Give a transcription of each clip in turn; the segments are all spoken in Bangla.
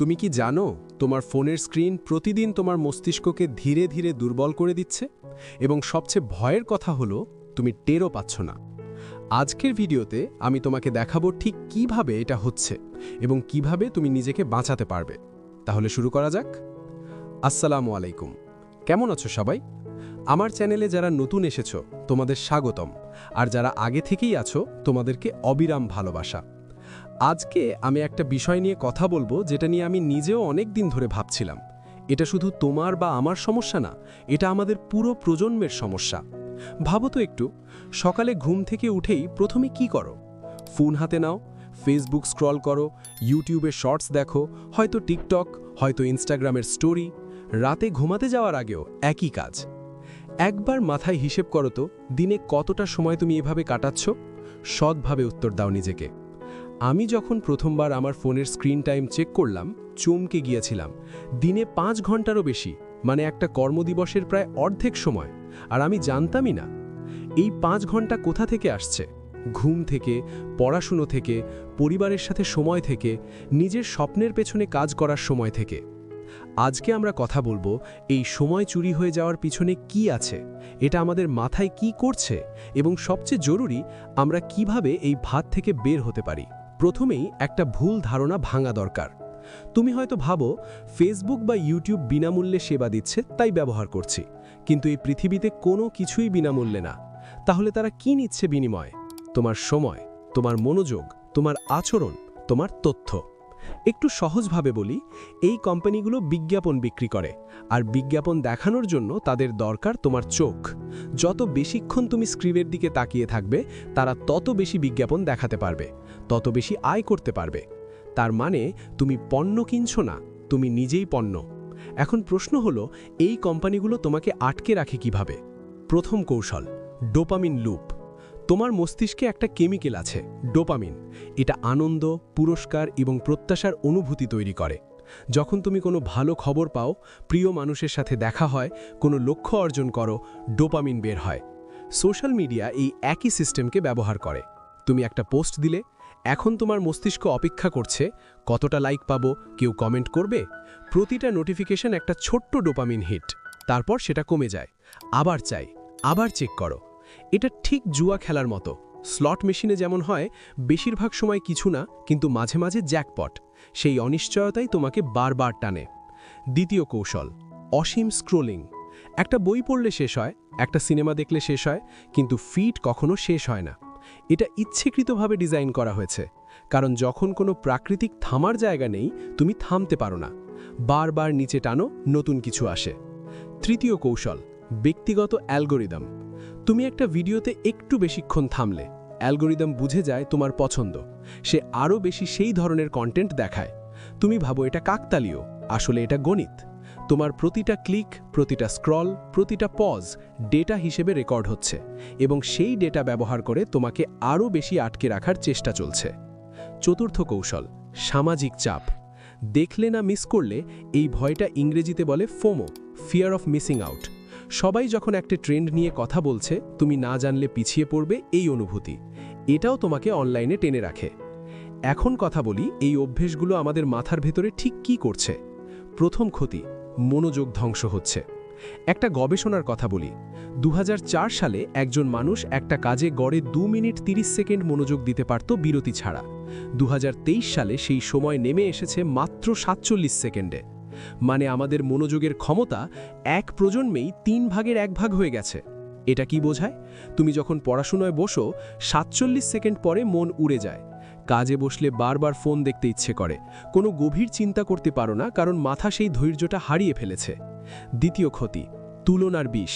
তুমি কি জানো তোমার ফোনের স্ক্রিন প্রতিদিন তোমার মস্তিষ্ককে ধীরে ধীরে দুর্বল করে দিচ্ছে এবং সবচেয়ে ভয়ের কথা হলো তুমি টেরও পাচ্ছ না। আজকের ভিডিওতে আমি তোমাকে দেখাবো ঠিক কিভাবে এটা হচ্ছে এবং কিভাবে তুমি নিজেকে বাঁচাতে পারবে। তাহলে শুরু করা যাক। আসসালামু আলাইকুম, কেমন আছো সবাই? আমার চ্যানেলে যারা নতুন এসেছো তোমাদের স্বাগতম, আর যারা আগে থেকেই আছো তোমাদেরকে অবিরাম ভালোবাসা। আজকে আমি একটা বিষয় নিয়ে কথা বলবো যেটা নিয়ে আমি নিজেও অনেক দিন ধরে ভাবছিলাম। এটা শুধু তোমার বা আমার সমস্যা না, এটা আমাদের পুরো প্রজন্মের সমস্যা। ভাবো তো একটু, সকালে ঘুম থেকে উঠেই প্রথমে কি করো? ফোন হাতে নাও, ফেসবুক স্ক্রল করো, ইউটিউবে শর্টস দেখো, হয়তো টিকটক, হয়তো ইনস্টাগ্রামের স্টোরি। রাতে ঘুমাতে যাওয়ার আগেও একই কাজ। একবার মাথায় হিসেব করো তো, দিনে কতটা সময় তুমি এভাবে কাটাচ্ছ? সৎভাবে উত্তর দাও নিজেকে। আমি যখন প্রথমবার আমার ফোনের স্ক্রিন টাইম চেক করলাম, চমকে গিয়েছিলাম। দিনে 5 ঘন্টারও বেশি, মানে একটা কর্মদিবসের প্রায় অর্ধেক সময়। আর আমি জানতামই না এই 5 ঘন্টা কোথা থেকে আসছে। ঘুম থেকে, পড়াশুনো থেকে, পরিবারের সাথে সময় থেকে, নিজের স্বপ্নের পেছনে কাজ করার সময় থেকে। আজকে আমরা কথা বলবো এই সময় চুরি হয়ে যাওয়ার পিছনে কি আছে, এটা আমাদের মাথায় কি করছে, এবং সবচেয়ে জরুরি আমরা কিভাবে এই ভাত থেকে বের হতে পারি। প্রথমেই একটা ভুল ধারণা ভাঙা দরকার। তুমি হয়তো ভাবো ফেসবুক বা ইউটিউব বিনামূল্যে সেবা দিচ্ছে তাই ব্যবহার করছি, কিন্তু এই পৃথিবীতে কোনো কিছুই বিনামূল্যে না। তাহলে তারা কি নিচ্ছে বিনিময়ে? তোমার সময়, তোমার মনোযোগ, তোমার আচরণ, তোমার তথ্য। একটু সহজভাবে বলি, এই কোম্পানিগুলো বিজ্ঞাপন বিক্রি করে, আর বিজ্ঞাপন দেখানোর জন্য তাদের দরকার তোমার চোখ। যত বেশিক্ষণ তুমি স্ক্রিনের দিকে তাকিয়ে থাকবে, তারা তত বেশি বিজ্ঞাপন দেখাতে পারবে, তত বেশি আয় করতে পারবে। তার মানে তুমি পণ্য কিনছো না, তুমি নিজেই পণ্য। এখন প্রশ্ন হলো, এই কোম্পানিগুলো তোমাকে আটকে রাখে কিভাবে? প্রথম কৌশল, ডোপামিন লুপ। তোমার মস্তিষ্কে একটা কেমিক্যাল আছে, ডোপামিন। এটা আনন্দ, পুরস্কার এবং প্রত্যাশার অনুভূতি তৈরি করে। যখন তুমি কোনো ভালো খবর পাও, প্রিয় মানুষের সাথে দেখা হয়, কোনো লক্ষ্য অর্জন করো, ডোপামিন বের হয়। সোশ্যাল মিডিয়া এই একই সিস্টেমকে ব্যবহার করে। তুমি একটা পোস্ট দিলে, এখন তোমার মস্তিষ্ক অপেক্ষা করছে কতটা লাইক পাবো, কেউ কমেন্ট করবে। প্রতিটা নোটিফিকেশন একটা ছোট্ট ডোপামিন হিট। তারপর সেটা কমে যায়, আবার চাই, আবার চেক করো। এটা ঠিক জুয়া খেলার মতো। স্লট মেশিনে যেমন হয়, বেশিরভাগ সময় কিছু না, কিন্তু মাঝে মাঝে জ্যাকপট। সেই অনিশ্চয়তাই তোমাকে বারবার টানে। দ্বিতীয় কৌশল, অসীম স্ক্রোলিং। একটা বই পড়লে শেষ হয়, একটা সিনেমা দেখলে শেষ হয়, কিন্তু ফিড কখনো শেষ হয় না। এটা ইচ্ছাকৃতভাবে ডিজাইন করা হয়েছে, কারণ যখন কোনো প্রাকৃতিক থামার জায়গা নেই, তুমি থামতে পারো না। বারবার নিচে টানো, নতুন কিছু আসে। তৃতীয় কৌশল, ব্যক্তিগত অ্যালগোরিদম। তুমি একটা ভিডিওতে একটু বেশিক্ষণ থামলে, অ্যালগোরিদম বুঝে যায় তোমার পছন্দ, সে আরও বেশি সেই ধরনের কন্টেন্ট দেখায়। তুমি ভাবো এটা কাকতালীয়, আসলে এটা গণিত। তোমার প্রতিটা ক্লিক, প্রতিটা স্ক্রল, প্রতিটা পজ ডেটা হিসেবে রেকর্ড হচ্ছে, এবং সেই ডেটা ব্যবহার করে তোমাকে আরও বেশি আটকে রাখার চেষ্টা চলছে। চতুর্থ কৌশল, সামাজিক চাপ। দেখলে না মিস করলে, এই ভয়টা ইংরেজিতে বলে FOMO, fear of missing out. সবাই যখন একটা ট্রেন্ড নিয়ে কথা বলছে, তুমি না জানলে পিছিয়ে পড়বে, এই অনুভূতি, এটাও তোমাকে অনলাইনে টেনে রাখে। এখন কথা বলি, এই অভ্যেসগুলো আমাদের মাথার ভেতরে ঠিক কি করছে। প্রথম ক্ষতি, মনোযোগ ধ্বংস হচ্ছে। একটা গবেষণার কথা বলি, 2004 সালে একজন মানুষ একটা কাজে গড়ে 2 মিনিট 30 সেকেন্ড মনোযোগ দিতে পারত বিরতি ছাড়া। 2023 সালে সেই সময় নেমে এসেছে মাত্র 47 সেকেন্ডে। মানে আমাদের মনোযোগের ক্ষমতা এক প্রজন্মেই 3 ভাগের 1 ভাগ হয়ে গেছে। এটা কি বোঝায়? তুমি যখন পড়াশোনায় বসো, 47 সেকেন্ড পরে মন উড়ে যায়। কাজে বসলে বারবার ফোন দেখতে ইচ্ছে করে, কোনো গভীর চিন্তা করতে পারো না, কারণ মাথা সেই ধৈর্যটা হারিয়ে ফেলেছে। দ্বিতীয় ক্ষতি, তুলনার বিষ।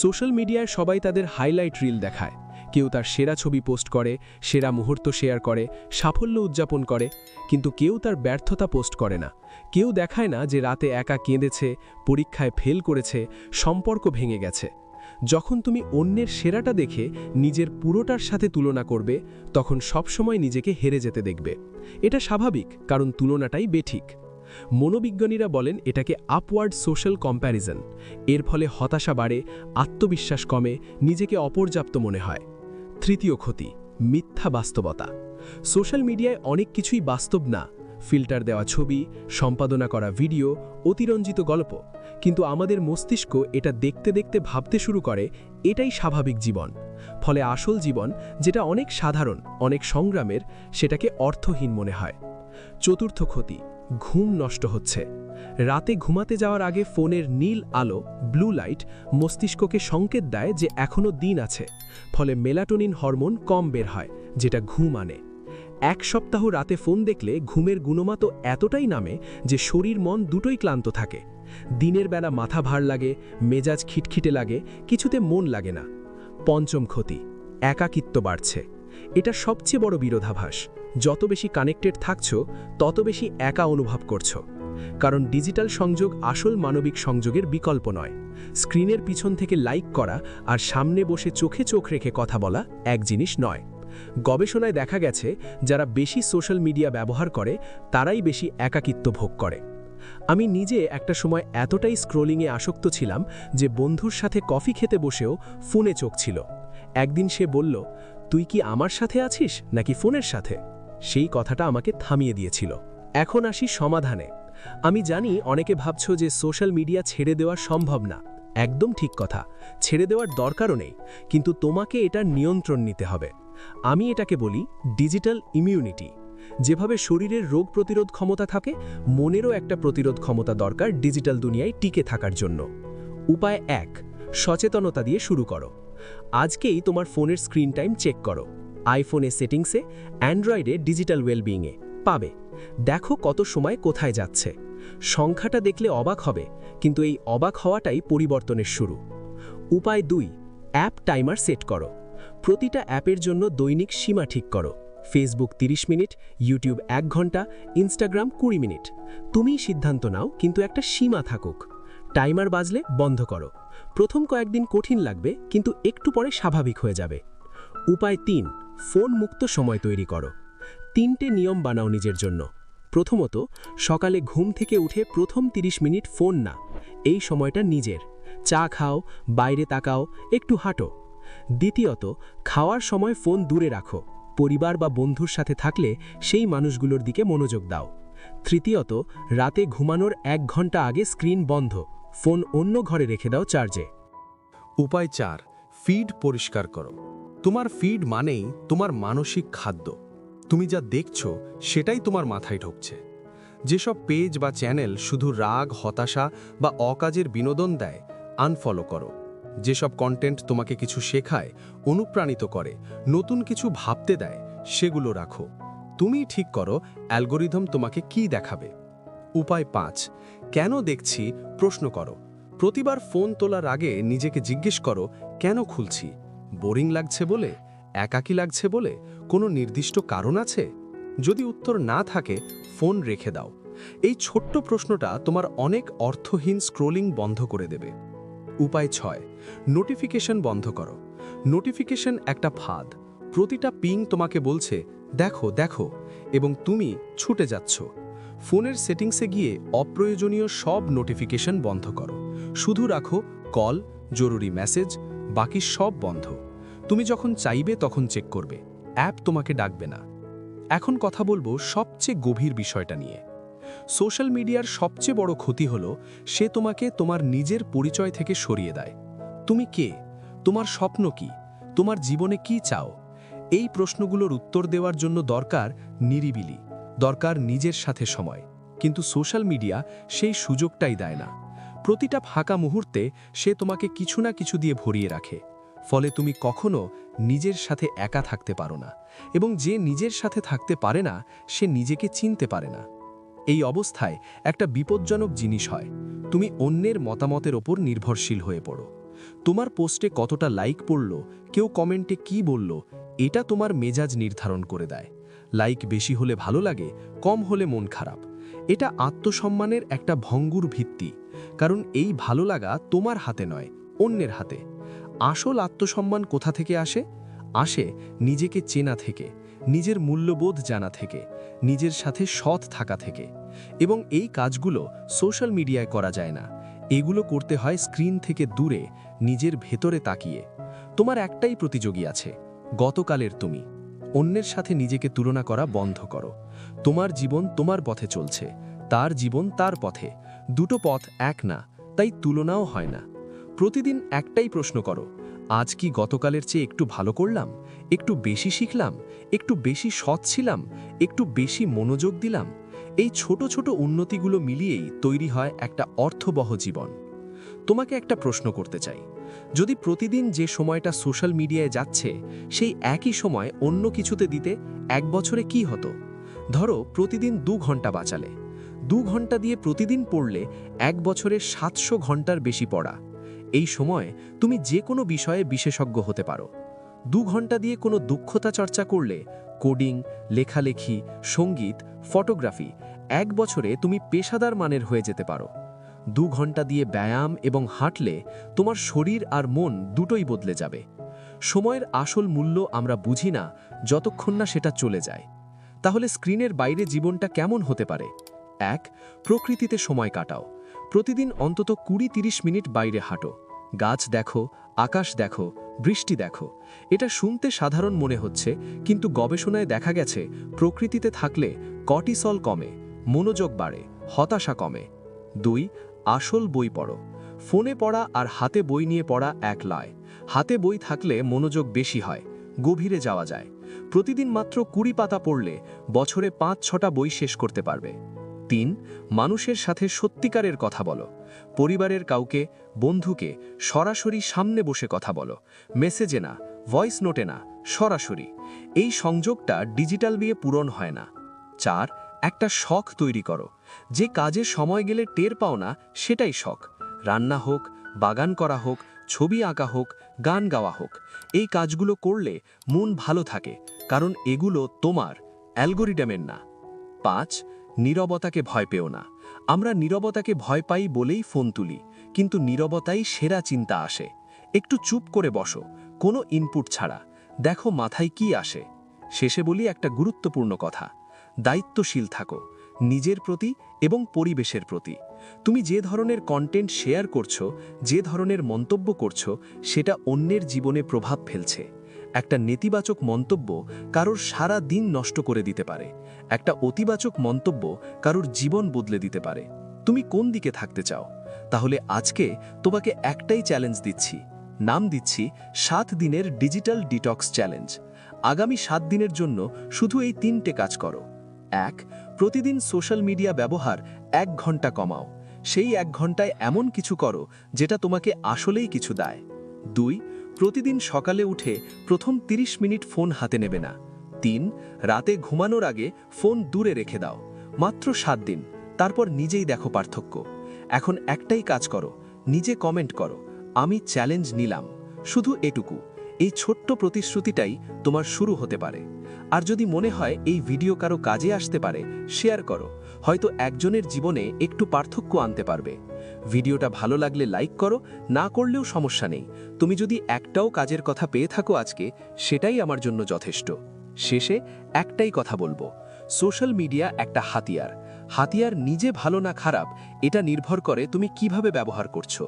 সোশ্যাল মিডিয়ায় সবাই তাদের হাইলাইট রিল দেখায়। কেউ তার সেরা ছবি পোস্ট করে, সেরা মুহূর্ত শেয়ার করে, সাফল্য উদযাপন করে, কিন্তু কেউ তার ব্যর্থতা পোস্ট করে না। কেউ দেখায় না যে রাতে একা কেঁদেছে, পরীক্ষায় ফেল করেছে, সম্পর্ক ভেঙে গেছে। যখন তুমি অন্যের সেরাটা দেখে নিজের পুরোটার সাথে তুলনা করবে, তখন সবসময় নিজেকে হেরে যেতে দেখবে। এটা স্বাভাবিক, কারণ তুলনাটাই বেঠিক। মনোবিজ্ঞানীরা বলেন এটাকে আপওয়ার্ড সোশ্যাল কম্প্যারিজন। এর ফলে হতাশা বাড়ে, আত্মবিশ্বাস কমে, নিজেকে অপর্যাপ্ত মনে হয়। তৃতীয় ক্ষতি, মিথ্যা বাস্তবতা। সোশ্যাল মিডিয়ায় অনেক কিছুই বাস্তব না। ফিল্টার দেওয়া ছবি, সম্পাদনা করা ভিডিও, অতিরঞ্জিত গল্প। কিন্তু আমাদের মস্তিষ্ক এটা দেখতে দেখতে ভাবতে শুরু করে এটাই স্বাভাবিক জীবন। ফলে আসল জীবন, যেটা অনেক সাধারণ, অনেক সংগ্রামের, সেটাকে অর্থহীন মনে হয়। চতুর্থ ক্ষতি, ঘুম নষ্ট হচ্ছে। রাতে ঘুমাতে যাওয়ার আগে ফোনের নীল আলো, ব্লু লাইট, মস্তিষ্ককে সংকেত দেয় যে এখনও দিন আছে। ফলে মেলাটোনিন হরমোন কম বের হয়, যেটা ঘুম আনে। এক সপ্তাহ রাতে ফোন দেখলে ঘুমের গুণমান তো এতটাই নামে যে শরীর মন দুটোই ক্লান্ত থাকে। দিনের বেলা মাথা ভার লাগে, মেজাজ খিটখিটে লাগে, কিছুতে মন লাগে না। পঞ্চম ক্ষতি, একাকিত্ব বাড়ছে। এটা সবচেয়ে বড় বিরোধাভাস। যত বেশি কানেক্টেড থাকছো, তত বেশি একা অনুভব করছো। কারণ ডিজিটাল সংযোগ আসল মানবিক সংযোগের বিকল্প নয়। স্ক্রিনের পিছন থেকে লাইক করা আর সামনে বসে চোখে চোখ রেখে কথা বলা এক জিনিস নয়। গবেষণায় দেখা গেছে, যারা বেশি সোশ্যাল মিডিয়া ব্যবহার করে তারাই বেশি একাকিত্ব ভোগ করে। আমি নিজে একটা সময় এতটাই স্ক্রোলিংয়ে আসক্ত ছিলাম যে বন্ধুর সাথে কফি খেতে বসেও ফোনে চোখ ছিল। একদিন সে বলল, তুই কি আমার সাথে আছিস নাকি ফোনের সাথে? সেই কথাটা আমাকে থামিয়ে দিয়েছিল। এখন আসি সমাধানে। আমি জানি অনেকে ভাবছো যে সোশ্যাল মিডিয়া ছেড়ে দেওয়া সম্ভব না। একদম ঠিক কথা, ছেড়ে দেওয়ার দরকারও নেই, কিন্তু তোমাকে এটা নিয়ন্ত্রণ নিতে হবে। আমি এটাকে বলি ডিজিটাল ইমিউনিটি। যেভাবে শরীরের রোগ প্রতিরোধ ক্ষমতা থাকে, মনেরও একটা প্রতিরোধ ক্ষমতা দরকার ডিজিটাল দুনিয়ায় টিকে থাকার জন্য। উপায় 1, সচেতনতা দিয়ে শুরু করো। আজকেই তোমার ফোনের স্ক্রিন টাইম চেক করো। আইফোনে সেটিংসে, অ্যান্ড্রয়েডে ডিজিটাল ওয়েলবিংয়ে পাবে। দেখো কত সময় কোথায় যাচ্ছে। সংখ্যাটা দেখলে অবাক হবে, কিন্তু এই অবাক হওয়াটাই পরিবর্তনের শুরু। উপায় 2, অ্যাপ টাইমার সেট করো। প্রতিটা অ্যাপের জন্য দৈনিক সীমা ঠিক করো। ফেসবুক 30 মিনিট, ইউটিউব 1 ঘন্টা, ইনস্টাগ্রাম 20 মিনিট। তুমিই সিদ্ধান্ত নাও, কিন্তু একটা সীমা থাকুক। টাইমার বাজলে বন্ধ করো। প্রথম কয়েকদিন কঠিন লাগবে, কিন্তু একটু পরে স্বাভাবিক হয়ে যাবে। উপায় 3, ফোন মুক্ত সময় তৈরি করো। 3টে নিয়ম বানাও নিজের জন্য। প্রথমত, সকালে ঘুম থেকে উঠে প্রথম 30 মিনিট ফোন না। এই সময়টা নিজের। চা খাও, বাইরে তাকাও, একটু হাঁটো। দ্বিতীয়ত, খাওয়ার সময় ফোন দূরে রাখো। পরিবার বা বন্ধুর সাথে থাকলে সেই মানুষগুলোর দিকে মনোযোগ দাও। তৃতীয়ত, রাতে ঘুমানোর 1 ঘন্টা আগে স্ক্রিন বন্ধ। ফোন অন্য ঘরে রেখে দাও চার্জে। উপায় 4, ফিড পরিষ্কার করো। তোমার ফিড মানেই তোমার মানসিক খাদ্য। তুমি যা দেখছো সেটাই তোমার মাথায় ঢুকছে। যেসব পেজ বা চ্যানেল শুধু রাগ, হতাশা বা অকাজের বিনোদন দেয়, আনফলো করো। যেসব কন্টেন্ট তোমাকে কিছু শেখায়, অনুপ্রাণিত করে, নতুন কিছু ভাবতে দেয়, সেগুলো রাখো। তুমি ঠিক করো অ্যালগোরিদম তোমাকে কি দেখাবে। উপায় 5, কেন দেখছি প্রশ্ন করো। প্রতিবার ফোন তোলার আগে নিজেকে জিজ্ঞেস করো, কেন খুলছি? বোরিং লাগছে বলে? একাকী লাগছে বলে? কোনো নির্দিষ্ট কারণ আছে? যদি উত্তর না থাকে, ফোন রেখে দাও। এই ছোট্ট প্রশ্নটা তোমার অনেক অর্থহীন স্ক্রোলিং বন্ধ করে দেবে। উপায় 6, নোটিফিকেশন বন্ধ করো। নোটিফিকেশন একটা ফাঁদ। প্রতিটা পিং তোমাকে বলছে, দেখো দেখো, এবং তুমি ছুটে যাচ্ছ। ফোনের সেটিংসে গিয়ে অপ্রয়োজনীয় সব নোটিফিকেশন বন্ধ করো। শুধু রাখো কল, জরুরি মেসেজ, বাকি সব বন্ধ। তুমি যখন চাইবে তখন চেক করবে, অ্যাপ তোমাকে ডাকবে না। এখন কথা বলবো সবচেয়ে গভীর বিষয়টা নিয়ে। সোশ্যাল মিডিয়ার সবচেয়ে বড় ক্ষতি হলো সে তোমাকে তোমার নিজের পরিচয় থেকে সরিয়ে দেয়। তুমি কে? তোমার স্বপ্ন কি? তোমার জীবনে কি চাও? এই প্রশ্নগুলোর উত্তর দেওয়ার জন্য দরকার নিরিবিলি, দরকার নিজের সাথে সময়। কিন্তু সোশ্যাল মিডিয়া সেই সুযোগটাই দেয় না। প্রতিটা ফাঁকা মুহূর্তে সে তোমাকে কিছু না কিছু দিয়ে ভরিয়ে রাখে। ফলে তুমি কখনো নিজের সাথে একা থাকতে পারো না, এবং যে নিজের সাথে থাকতে পারে না সে নিজেকে চিনতে পারে না। এই অবস্থায় একটা বিপজ্জনক জিনিস হয়, তুমি অন্যের মতামতের ওপর নির্ভরশীল হয়ে পড়ো। তোমার পোস্টে কতটা লাইক পড়ল, কেউ কমেন্টে কি বলল, এটা তোমার মেজাজ নির্ধারণ করে দেয়। লাইক বেশি হলে ভালো লাগে, কম হলে মন খারাপ। এটা আত্মসম্মানের একটা ভঙ্গুর ভিত্তি, কারণ এই ভালো লাগা তোমার হাতে নয়, অন্যের হাতে। আসল আত্মসম্মান কোথা থেকে আসে? আসে নিজেকে চেনা থেকে, নিজের মূল্যবোধ জানা থেকে, নিজের সাথে সৎ থাকা থেকে। এবং এই কাজগুলো সোশ্যাল মিডিয়ায় করা যায় না। এগুলো করতে হয় স্ক্রিন থেকে দূরে, নিজের ভেতরে তাকিয়ে। তোমার একটাই প্রতিযোগী আছে, গতকালের তুমি। অন্যের সাথে নিজেকে তুলনা করা বন্ধ করো। তোমার জীবন তোমার পথে চলছে, তার জীবন তার পথে। দুটো পথ এক না, তাই তুলনাও হয় না। প্রতিদিন একটাই প্রশ্ন করো, আজ কি গতকালের চেয়ে একটু ভালো করলাম, একটু বেশি শিখলাম, একটু বেশি সৎ ছিলাম, একটু বেশি মনোযোগ দিলাম? এই ছোট ছোট উন্নতিগুলো মিলিয়েই তৈরি হয় একটা অর্থবহ জীবন। তোমাকে একটা প্রশ্ন করতে চাই, যদি প্রতিদিন যে সময়টা সোশ্যাল মিডিয়ায় যাচ্ছে সেই একই সময় অন্য কিছুতে দিতে, 1 বছরে কি হতো? ধরো প্রতিদিন 2 ঘন্টা বাঁচালে, 2 ঘন্টা দিয়ে প্রতিদিন পড়লে 1 বছরে 700 ঘন্টার বেশি পড়া। এই সময় তুমি যে কোনো বিষয়ে বিশেষজ্ঞ হতে পারো। 2 ঘন্টা দিয়ে কোনো দক্ষতা চর্চা করলে, কোডিং, লেখালেখি, সঙ্গীত, ফটোগ্রাফি, 1 বছরে তুমি পেশাদার মানের হয়ে যেতে পারো। 2 ঘন্টা দিয়ে ব্যায়াম এবং হাঁটলে তোমার শরীর আর মন দুটোই বদলে যাবে। সময়ের আসল মূল্য আমরা বুঝি না যতক্ষণ না সেটা চলে যায়। তাহলে স্ক্রিনের বাইরে জীবনটা কেমন হতে পারে? 1. প্রকৃতিতে সময় কাটাও। প্রতিদিন অন্তত 20-30 মিনিট বাইরে হাঁটো। গাছ দেখো, আকাশ দেখো, বৃষ্টি দেখো। এটা শুনতে সাধারণ মনে হচ্ছে, কিন্তু গবেষণায় দেখা গেছে প্রকৃতিতে থাকলে কর্টিসল কমে, মনোযোগ বাড়ে, হতাশা কমে। 2. আসল বই পড়ো। ফোনে পড়া আর হাতে বই নিয়ে পড়া এক লয়। হাতে বই থাকলে মনোযোগ বেশি হয়, গভীরে যাওয়া যায়। প্রতিদিন মাত্র 20 পাতা পড়লে বছরে 5-6টা বই শেষ করতে পারবে। 3. মানুষের সাথে সত্যিকারের কথা বলো। পরিবারের কাউকে, বন্ধুকে সরাসরি সামনে বসে কথা বলো, মেসেজে না, ভয়েস নোটে না, সরাসরি। এই সংযোগটা ডিজিটাল দিয়ে পূরণ হয় না। 4. একটা শখ তৈরি করো। যে কাজে সময় গেলে টের পাও না সেটাই শখ। রান্না হোক, বাগান করা হোক, ছবি আঁকা হোক, গান গাওয়া হোক। এই কাজগুলো করলে মন ভালো থাকে, কারণ এগুলো তোমার, অ্যালগোরিদমের না। 5. নীরবতাকে ভয় পেও না। আমরা নীরবতাকে ভয় পাই বলেই ফোন তুলি, কিন্তু নীরবতাই সেরা চিন্তা আসে। একটু চুপ করে বসো, কোনো ইনপুট ছাড়া, দেখো মাথায় কি আসে। শেষে বলি একটা গুরুত্বপূর্ণ কথা, দায়িত্বশীল থাকো, নিজের প্রতি এবং পরিবেশের প্রতি। তুমি যে ধরনের কন্টেন্ট শেয়ার করছো, যে ধরনের মন্তব্য করছো, সেটা অন্যের জীবনে প্রভাব ফেলছে। একটা নেতিবাচক মন্তব্য কারোর সারা দিন নষ্ট করে দিতে পারে, একটা অতিবাচক মন্তব্য কারোর জীবন বদলে দিতে পারে। তুমি কোন দিকে থাকতে চাও? তাহলে আজকে তোমাকে একটাই চ্যালেঞ্জ দিচ্ছি, নাম দিচ্ছি 7 দিনের ডিজিটাল ডিটক্স চ্যালেঞ্জ। আগামী 7 দিনের জন্য শুধু এই 3টে কাজ করো। 1. প্রতিদিন সোশ্যাল মিডিয়া ব্যবহার 1 ঘন্টা কমাও। সেই 1 ঘন্টায় এমন কিছু করো যেটা তোমাকে আসলেই কিছু দেয়। 2. প্রতিদিন সকালে উঠে প্রথম 30 মিনিট ফোন হাতে নেবে না। 3. রাতে ঘুমানোর আগে ফোন দূরে রেখে দাও। মাত্র 7 দিন, তারপর নিজেই দেখো পার্থক্য। এখন একটাই কাজ করো, নিজে কমেন্ট করো, আমি চ্যালেঞ্জ নিলাম। শুধু এটুকু, এই ছোট্ট প্রতিশ্রুতিটাই তোমার শুরু হতে পারে। আর যদি মনে হয় এই ভিডিও কারো কাজে আসতে পারে, শেয়ার করো, হয়তো একজনের জীবনে একটু পার্থক্য আনতে পারবে। ভিডিওটা ভালো লাগলে লাইক করো, না করলেও সমস্যা নেই। তুমি যদি একটাও কাজের কথা পেয়ে থাকো আজকে, সেটাই আমার জন্য যথেষ্ট। শেষে একটাই কথা বলবো, সোশ্যাল মিডিয়া একটা হাতিয়ার। হাতিয়ার নিজে ভালো না খারাপ, এটা নির্ভর করে তুমি কিভাবে ব্যবহার করছো।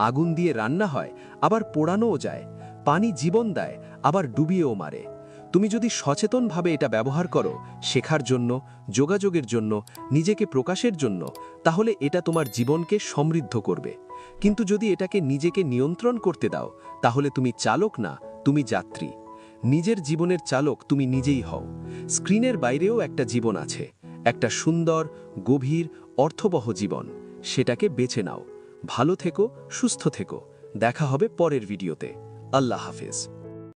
আগুন দিয়ে রান্না হয়, আবার পোড়ানোও যায়। পানি জীবন দেয়, আবার ডুবিয়েও মারে। তুমি যদি সচেতনভাবে এটা ব্যবহার করো, শেখার জন্য, যোগাযোগের জন্য, নিজেকে প্রকাশের জন্য, তাহলে এটা তোমার জীবনকে সমৃদ্ধ করবে। কিন্তু যদি এটাকে নিজেকে নিয়ন্ত্রণ করতে দাও, তাহলে তুমি চালক না, তুমি যাত্রী। নিজের জীবনের চালক তুমি নিজেই হও। স্ক্রিনের বাইরেও একটা জীবন আছে, একটা সুন্দর, গভীর, অর্থবহ জীবন। সেটাকে বেছে নাও। ভালো থেকো, সুস্থ থেকো। দেখা হবে পরের ভিডিওতে। আল্লাহ হাফেজ।